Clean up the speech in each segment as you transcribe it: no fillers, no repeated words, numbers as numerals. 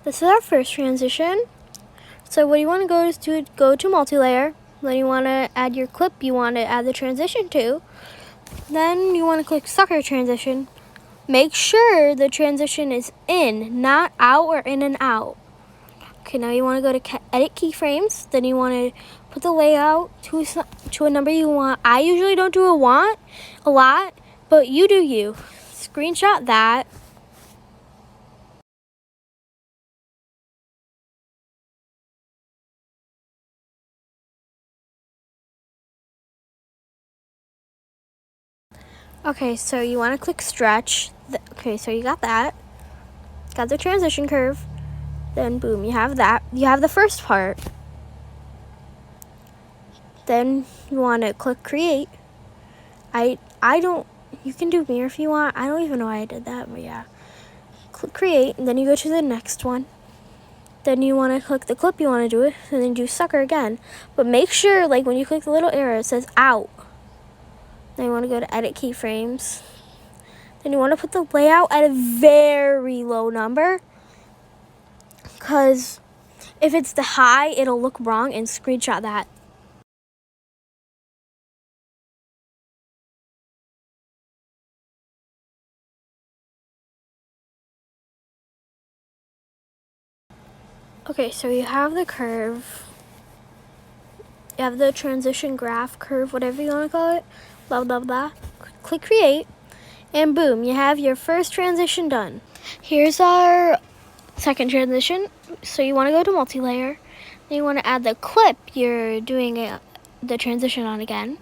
This is our first transition. So what you want to go is to go to multi-layer. Then you want to add your clip you want to add the transition to. Then you want to click sucker transition. Make sure the transition is in, not out or in and out. Okay, now you want to go to edit keyframes. Then you want to put the layout to a number you want. I usually don't do a lot, but you do you. Screenshot that. Okay, so you want to click stretch. Okay, so you got that. Got the transition curve. Then boom, you have that. You have the first part. Then you want to click create. I don't, you can do mirror if you want. I don't even know why I did that, but yeah. Click create, and then you go to the next one. Then you want to click the clip you want to do it, and then do sucker again. But make sure, like when you click the little arrow, it says out. Then you want to go to edit keyframes. Then you want to put the layout at a very low number, because if it's the high, it'll look wrong, and screenshot that. Okay, so you have the curve. You have the transition graph, curve, whatever you want to call it, blah, blah, blah. Click create, and boom, you have your first transition done. Here's our second transition. So you want to go to multi-layer. Then you want to add the clip you're doing the transition on again.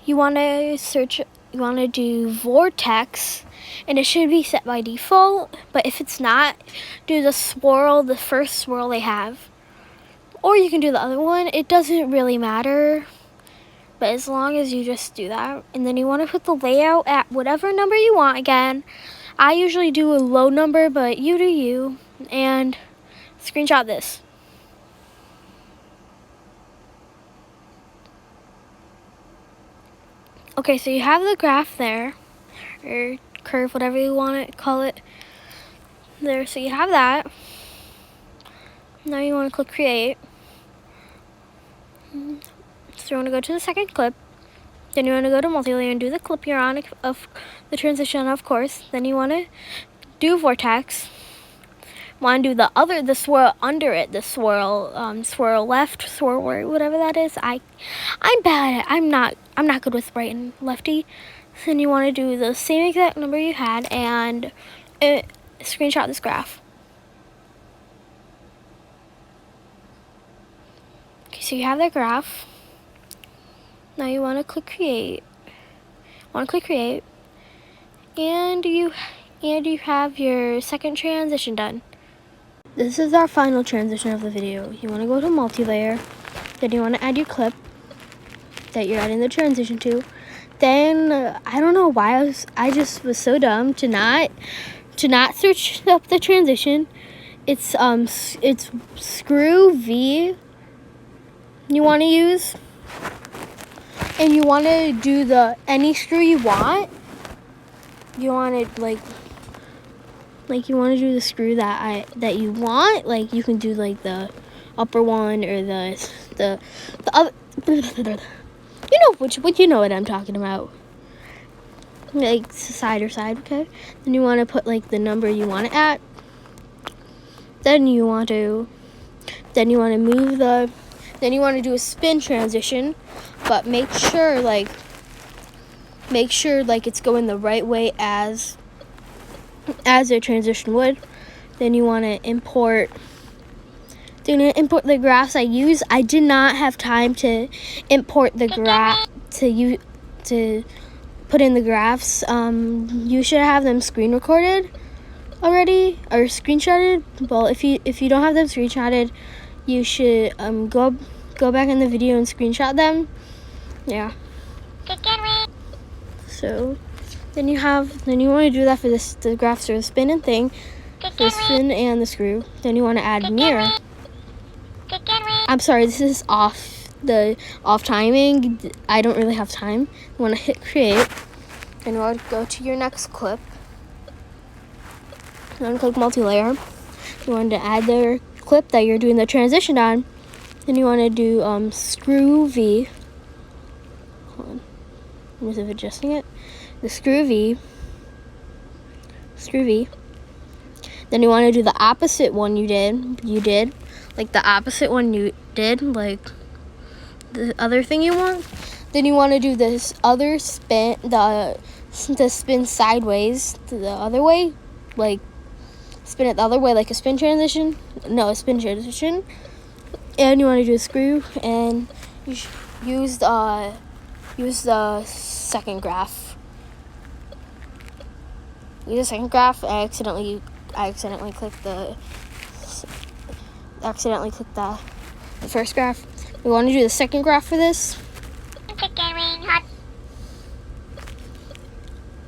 You want to do vortex, and it should be set by default, but if it's not, do the first swirl they have. Or you can do the other one. It doesn't really matter, but as long as you just do that. And then you want to put the layout at whatever number you want again. I usually do a low number, but you do you. And screenshot this. Okay, so you have the graph there, or curve, whatever you want to call it there. So you have that. Now you want to click create. So you want to go to the second clip. Then you want to go to multi-layer and do the clip you're on of the transition, of course. Then you want to do vortex. Want to do the swirl under it, the swirl left, swirl right, whatever that is. I'm bad at it. I'm not good with right and lefty. Then you want to do the same exact number you had and screenshot this graph. Okay, so you have that graph. Now you want to click create. And you have your second transition done. This is our final transition of the video. You want to go to multi-layer. Then you want to add your clip that you're adding the transition to. Then I don't know why I just was so dumb to not search up the transition. It's screw V you want to use, and you want to do any screw you want. You want to like you want to do the screw that you want. Like you can do like the upper one or the other. You know what I'm talking about. Like side or side, okay? Then you want to put like the number you want it at. Then you want to do a spin transition, but make sure it's going the right way as a transition would. Then you want to import the graphs I use. I did not have time to import the graph to put in the graphs. You should have them screen recorded already or screenshotted. Well, if you don't have them screenshotted, you should go back in the video and screenshot them. Yeah. So then you want to do that for the graphs or the spin and thing, the spin and the screw. Then you want to add mirror. I'm sorry, this is off timing. I don't really have time. You want to hit create, and you want to go to your next clip. And click multi-layer. You want to add the clip that you're doing the transition on. Then you want to do screw V. Hold on. I'm just adjusting it. The screw V. Screw V. Then you want to do the opposite one you did. Like the opposite one you did. Like the other thing you want. Then you want to do this other spin. The spin sideways to the other way. Like spin it the other way like a spin transition. No, a spin transition. And you want to do a screw and you use the second graph. Use the second graph. I accidentally clicked the first graph. We want to do the second graph for this.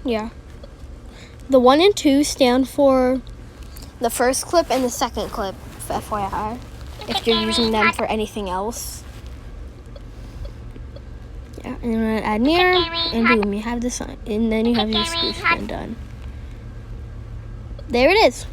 Yeah. The 1 and 2 stand for the first clip and the second clip, FYI. If you're using them for anything else. Yeah, and then add mirror, and boom, you have the sign. And then you have your screw spin done. There it is.